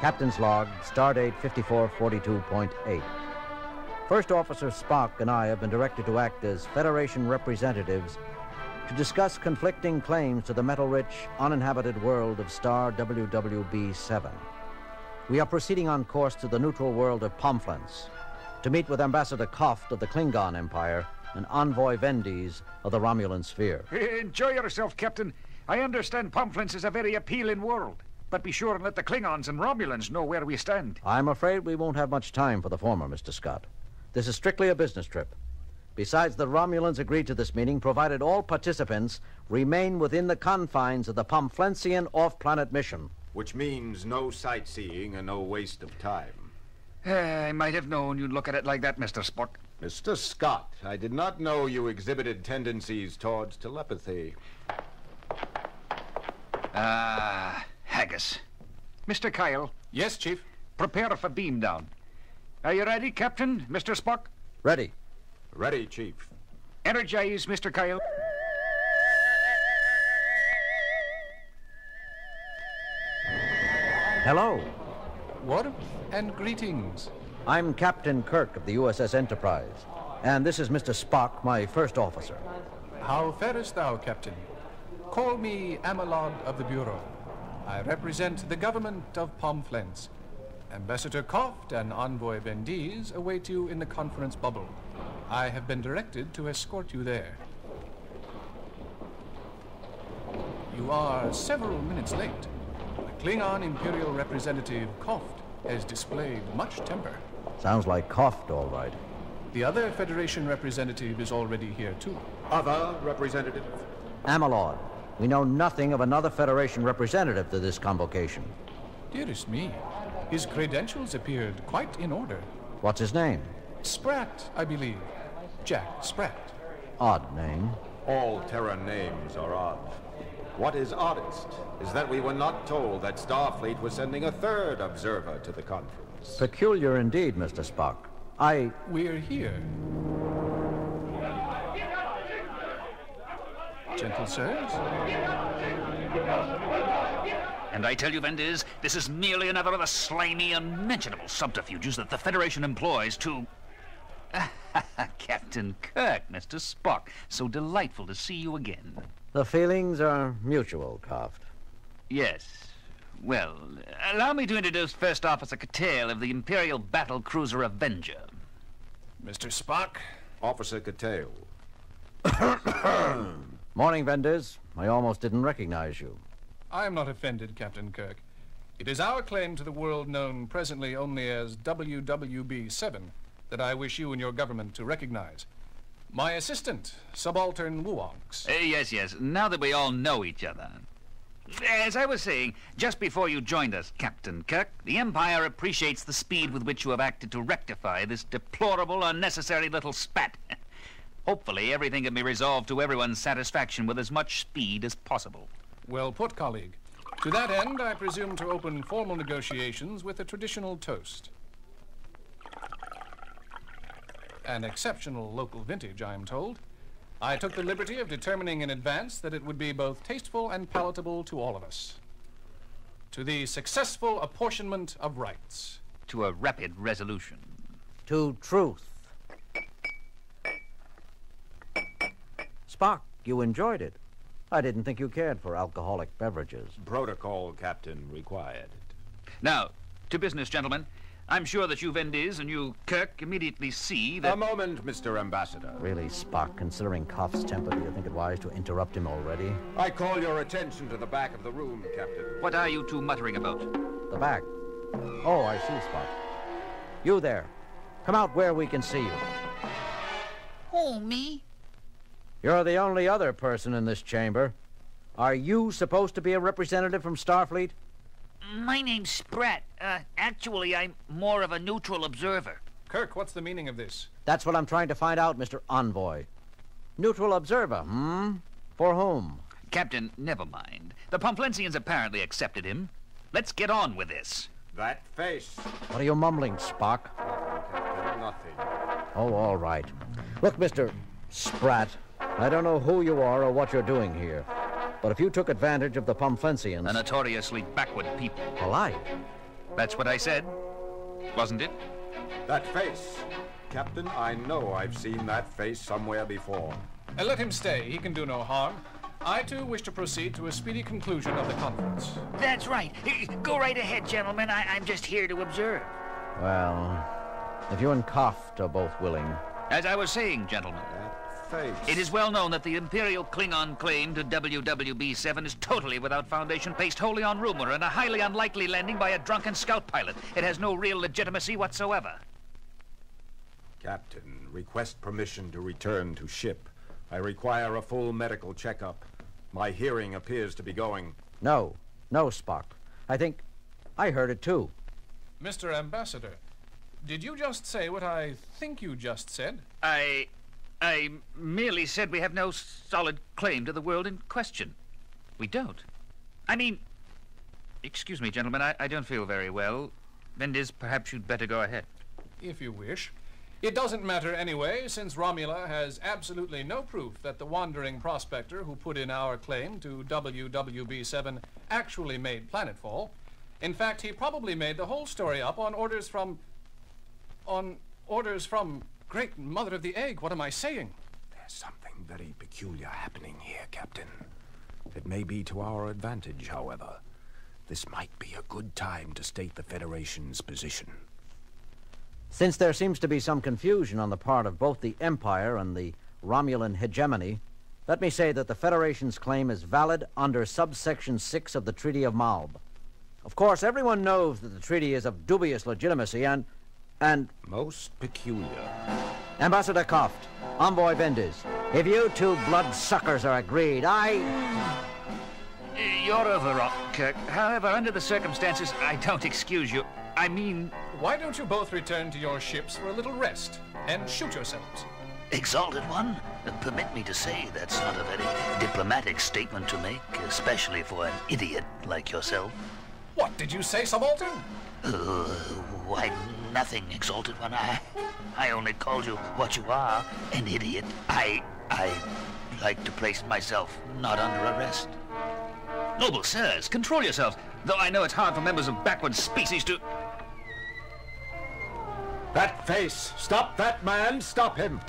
Captain's log, stardate 5442.8. First Officer Spock and I have been directed to act as Federation representatives to discuss conflicting claims to the metal-rich, uninhabited world of star WWB-7. We are proceeding on course to the neutral world of Pomflens to meet with Ambassador Koft of the Klingon Empire and Envoy Vendies of the Romulan Sphere. Enjoy yourself, Captain. I understand Pomflens is a very appealing world. But be sure and let the Klingons and Romulans know where we stand. I'm afraid we won't have much time for the former, Mr. Scott. This is strictly a business trip. Besides, the Romulans agreed to this meeting provided all participants remain within the confines of the Pomflensian off-planet mission. Which means no sightseeing and no waste of time. I might have known you'd look at it like that, Mr. Spock. Mr. Scott, I did not know you exhibited tendencies towards telepathy. Haggis. Mr. Kyle. Yes, Chief. Prepare for beam down. Are you ready, Captain, Mr. Spock? Ready. Ready, Chief. Energize, Mr. Kyle. Hello. Warmth and greetings. I'm Captain Kirk of the USS Enterprise, and this is Mr. Spock, my first officer. How farest thou, Captain? Call me Amelod of the Bureau. I represent the government of Pomflens. Ambassador Koft and Envoy Vendies await you in the conference bubble. I have been directed to escort you there. You are several minutes late. The Klingon Imperial Representative Koft has displayed much temper. Sounds like Koft, all right. The other Federation representative is already here, too. Other representative? Amelod. We know nothing of another Federation representative to this convocation. Dearest me, his credentials appeared quite in order. What's his name? Spratt, I believe. Jack Spratt. Odd name. All Terra names are odd. What is oddest is that we were not told that Starfleet was sending a third observer to the conference. Peculiar indeed, Mr. Spock. We're here. Gentle sirs? And I tell you, Vendies, this is merely another of the slimy, unmentionable subterfuges that the Federation employs to... Captain Kirk, Mr. Spock. So delightful to see you again. The feelings are mutual, Koft. Yes. Well, allow me to introduce First Officer Cattell of the Imperial Battle Cruiser Avenger. Mr. Spock? Officer Cattell. Morning, Vendies. I almost didn't recognize you. I am not offended, Captain Kirk. It is our claim to the world known presently only as WWB-7 that I wish you and your government to recognize. My assistant, Subaltern Wuonks. Yes. Now that we all know each other. As I was saying, just before you joined us, Captain Kirk, the Empire appreciates the speed with which you have acted to rectify this deplorable, unnecessary little spat. Hopefully, everything can be resolved to everyone's satisfaction with as much speed as possible. Well put, colleague. To that end, I presume to open formal negotiations with a traditional toast. An exceptional local vintage, I am told. I took the liberty of determining in advance that it would be both tasteful and palatable to all of us. To the successful apportionment of rights. To a rapid resolution. To truth. Spock, you enjoyed it. I didn't think you cared for alcoholic beverages. Protocol, Captain, required. Now, to business, gentlemen. I'm sure that you Vendies and you, Kirk, immediately see that... A moment, Mr. Ambassador. Really, Spock, considering Koft's temper, do you think it wise to interrupt him already? I call your attention to the back of the room, Captain. What are you two muttering about? The back. Oh, I see, Spock. You there. Come out where we can see you. Oh, me? You're the only other person in this chamber. Are you supposed to be a representative from Starfleet? My name's Spratt. Actually, I'm more of a neutral observer. Kirk, what's the meaning of this? That's what I'm trying to find out, Mr. Envoy. Neutral observer, For whom? Captain, never mind. The Pomflensians apparently accepted him. Let's get on with this. That face. What are you mumbling, Spock? Captain, nothing. Oh, all right. Look, Mr. Spratt, I don't know who you are or what you're doing here. But if you took advantage of the Pomflensians... A notoriously backward people. Polite? That's what I said, wasn't it? That face. Captain, I know I've seen that face somewhere before. Let him stay. He can do no harm. I, too, wish to proceed to a speedy conclusion of the conference. That's right. Go right ahead, gentlemen. I'm just here to observe. Well, if you and Koft are both willing. As I was saying, gentlemen, That face. it is well known that the Imperial Klingon claim to WWB-7 is totally without foundation, based wholly on rumor, and a highly unlikely landing by a drunken scout pilot. It has no real legitimacy whatsoever. Captain, request permission to return to ship. I require a full medical checkup. My hearing appears to be going. No, Spock. I heard it too. Mr. Ambassador, did you just say what I think you just said? I merely said we have no solid claim to the world in question. We don't. I mean, excuse me, gentlemen, I don't feel very well. Vendiz, perhaps you'd better go ahead. If you wish. It doesn't matter anyway, since Romula has absolutely no proof that the wandering prospector who put in our claim to WWB-7 actually made planetfall. In fact, he probably made the whole story up on orders from... Great Mother of the Egg, what am I saying? There's something very peculiar happening here, Captain. It may be to our advantage, however. This might be a good time to state the Federation's position. Since there seems to be some confusion on the part of both the Empire and the Romulan hegemony, let me say that the Federation's claim is valid under subsection 6 of the Treaty of Malb. Of course, everyone knows that the treaty is of dubious legitimacy and... Most peculiar. Ambassador Koft, Envoy Vendiz, if you two bloodsuckers are agreed, You're overwrought, Kirk. However, under the circumstances, I don't excuse you. I mean... Why don't you both return to your ships for a little rest and shoot yourselves? Exalted One, permit me to say that's not a very diplomatic statement to make, especially for an idiot like yourself. What, did you say, Subaltern? Why, nothing, Exalted One. I only called you what you are, an idiot. I like to place myself not under arrest. Noble sirs, control yourselves. Though I know it's hard for members of backward species to... That face! Stop that man! Stop him!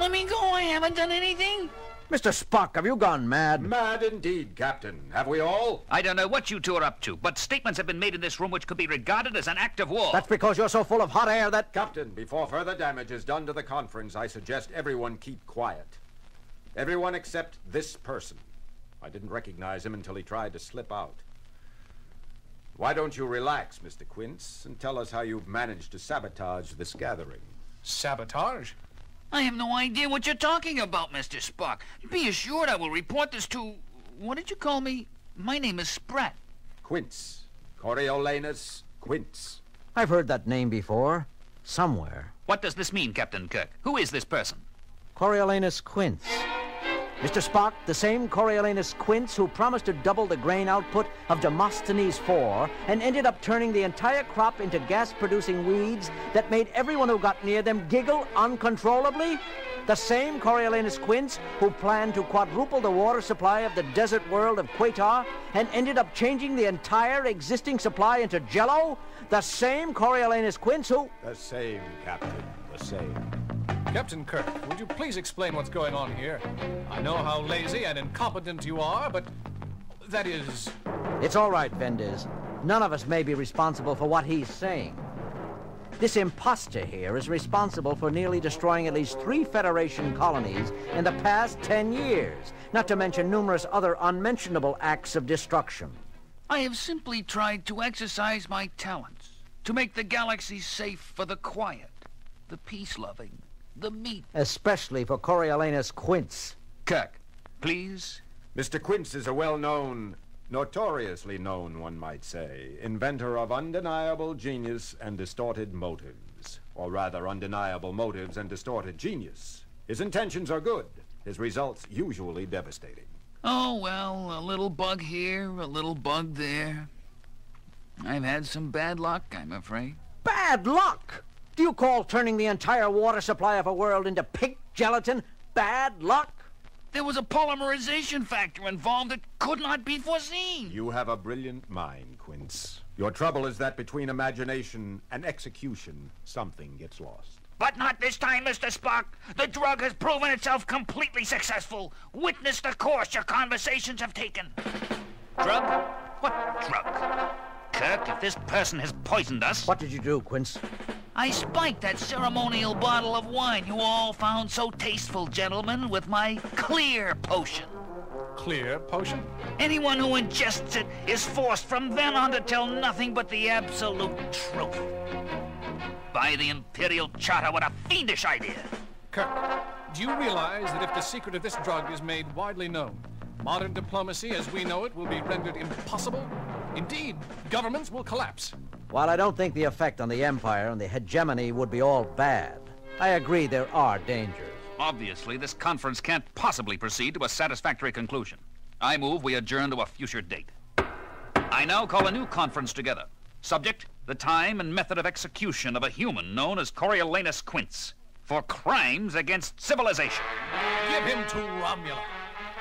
Let me go, I haven't done anything. Mr. Spock, have you gone mad? Mad indeed, Captain. Have we all? I don't know what you two are up to, but statements have been made in this room which could be regarded as an act of war. That's because you're so full of hot air that... Captain, before further damage is done to the conference, I suggest everyone keep quiet. Everyone except this person. I didn't recognize him until he tried to slip out. Why don't you relax, Mr. Quince, and tell us how you've managed to sabotage this gathering? Sabotage? I have no idea what you're talking about, Mr. Spock. Be assured I will report this to... What did you call me? My name is Spratt. Quince. Coriolanus Quince. I've heard that name before. Somewhere. What does this mean, Captain Kirk? Who is this person? Coriolanus Quince. Mr. Spock, the same Coriolanus Quince who promised to double the grain output of Demosthenes IV and ended up turning the entire crop into gas-producing weeds that made everyone who got near them giggle uncontrollably? The same Coriolanus Quince who planned to quadruple the water supply of the desert world of Quatar and ended up changing the entire existing supply into Jell-O? The same Coriolanus Quince who... The same, Captain, the same. Captain Kirk, would you please explain what's going on here? I know how lazy and incompetent you are, but that is... It's all right, Vendiz. None of us may be responsible for what he's saying. This imposter here is responsible for nearly destroying at least 3 Federation colonies in the past 10 years, not to mention numerous other unmentionable acts of destruction. I have simply tried to exercise my talents, to make the galaxy safe for the quiet, the peace-loving, the meat. Especially for Coriolanus Quince. Kirk, please. Mr. Quince is a well-known, notoriously known, one might say, inventor of undeniable genius and distorted motives. Or rather, undeniable motives and distorted genius. His intentions are good, his results usually devastating. Oh, well, a little bug here, a little bug there. I've had some bad luck, I'm afraid. Bad luck? Do you call turning the entire water supply of a world into pig gelatin bad luck? There was a polymerization factor involved that could not be foreseen. You have a brilliant mind, Quince. Your trouble is that between imagination and execution, something gets lost. But not this time, Mr. Spock. The drug has proven itself completely successful. Witness the course your conversations have taken. Drug? What drug? Kirk, if this person has poisoned us... What did you do, Quince? I spiked that ceremonial bottle of wine you all found so tasteful, gentlemen, with my clear potion. Clear potion? Anyone who ingests it is forced from then on to tell nothing but the absolute truth. By the Imperial Charter, what a fiendish idea! Kirk, do you realize that if the secret of this drug is made widely known, modern diplomacy as we know it will be rendered impossible? Indeed, governments will collapse. While I don't think the effect on the Empire and the hegemony would be all bad, I agree there are dangers. Obviously, this conference can't possibly proceed to a satisfactory conclusion. I move we adjourn to a future date. I now call a new conference together. Subject, the time and method of execution of a human known as Coriolanus Quince for crimes against civilization. Give him to Romula.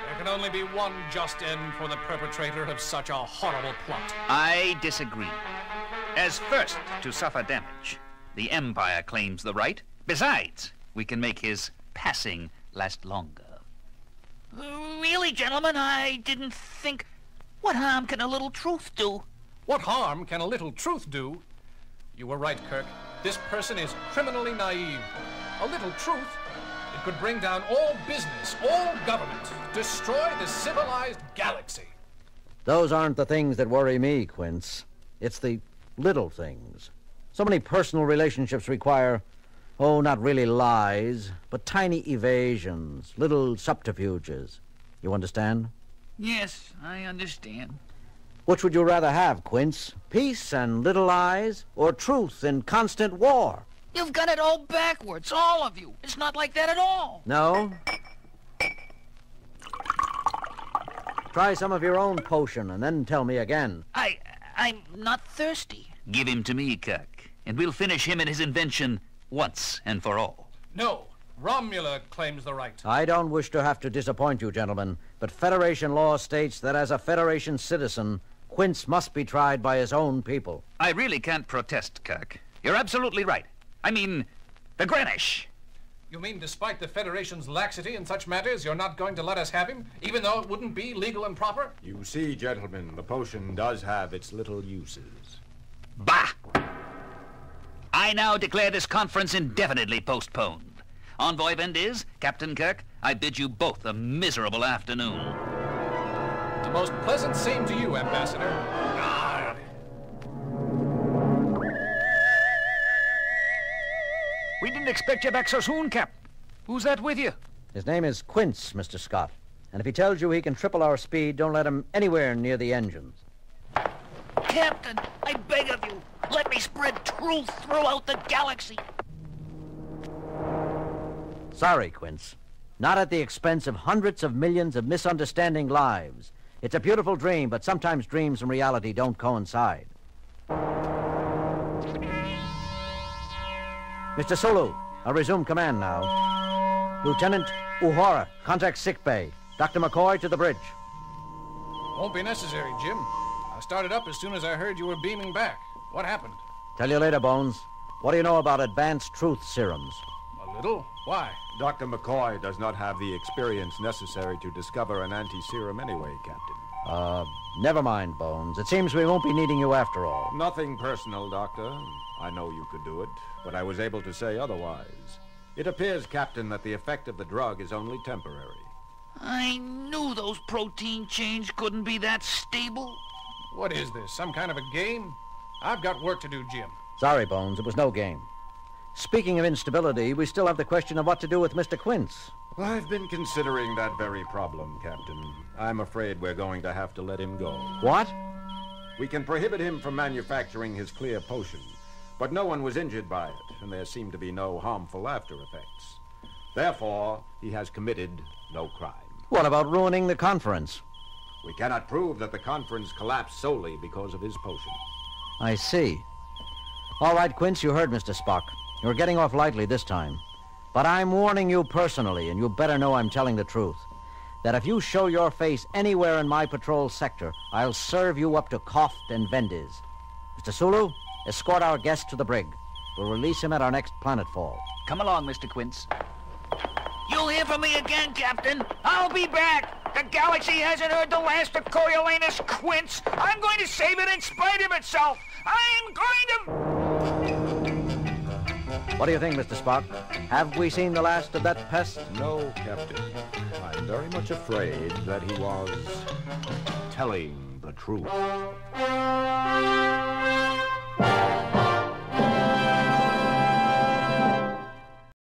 There can only be one just end for the perpetrator of such a horrible plot. I disagree. As first to suffer damage, the Empire claims the right. Besides, we can make his passing last longer. Really, gentlemen, I didn't think... What harm can a little truth do? What harm can a little truth do? You were right, Kirk. This person is criminally naive. A little truth, it could bring down all business, all government, destroy the civilized galaxy. Those aren't the things that worry me, Quince. It's the little things. So many personal relationships require, not really lies, but tiny evasions, little subterfuges. You understand? Yes, I understand. Which would you rather have, Quince? Peace and little lies, or truth and constant war? You've got it all backwards, all of you. It's not like that at all. No? Try some of your own potion and then tell me again. I'm not thirsty. Give him to me, Kirk, and we'll finish him and his invention once and for all. No, Romula claims the right. I don't wish to have to disappoint you, gentlemen, but Federation law states that as a Federation citizen, Quince must be tried by his own people. I really can't protest, Kirk. You're absolutely right. I mean, the Greenwich. You mean despite the Federation's laxity in such matters, you're not going to let us have him, even though it wouldn't be legal and proper? You see, gentlemen, the potion does have its little uses. Bah! I now declare this conference indefinitely postponed. Envoy Vendiz, Captain Kirk, I bid you both a miserable afternoon. The most pleasant same to you, Ambassador. We didn't expect you back so soon, Cap. Who's that with you? His name is Quince, Mr. Scott. And if he tells you he can triple our speed, don't let him anywhere near the engines. Captain, I beg of you, let me spread truth throughout the galaxy. Sorry, Quince. Not at the expense of hundreds of millions of misunderstanding lives. It's a beautiful dream, but sometimes dreams and reality don't coincide. Mr. Sulu, I'll resume command now. Lieutenant Uhura, contact sickbay. Dr. McCoy to the bridge. Won't be necessary, Jim. I started up as soon as I heard you were beaming back. What happened? Tell you later, Bones. What do you know about advanced truth serums? A little. Why? Dr. McCoy does not have the experience necessary to discover an anti-serum anyway, Captain. Never mind, Bones. It seems we won't be needing you after all. Nothing personal, Doctor. I know you could do it, but I was able to say otherwise. It appears, Captain, that the effect of the drug is only temporary. I knew those protein chains couldn't be that stable. What is this, some kind of a game? I've got work to do, Jim. Sorry, Bones. It was no game. Speaking of instability, we still have the question of what to do with Mr. Quince. I've been considering that very problem, Captain. I'm afraid we're going to have to let him go. What? We can prohibit him from manufacturing his clear potion, but no one was injured by it, and there seem to be no harmful after effects. Therefore, he has committed no crime. What about ruining the conference? We cannot prove that the conference collapsed solely because of his potion. I see. All right, Quince, you heard Mr. Spock. You're getting off lightly this time. But I'm warning you personally, and you better know I'm telling the truth. that if you show your face anywhere in my patrol sector, I'll serve you up to Croft and Vendiz. Mr. Sulu, escort our guest to the brig. We'll release him at our next planetfall. Come along, Mr. Quince. You'll hear from me again, Captain. I'll be back. The galaxy hasn't heard the last of Coriolanus Quince. I'm going to save it in spite of itself. I'm going to... What do you think, Mr. Spock? Have we seen the last of that pest? No, Captain. I'm very much afraid that he was telling the truth.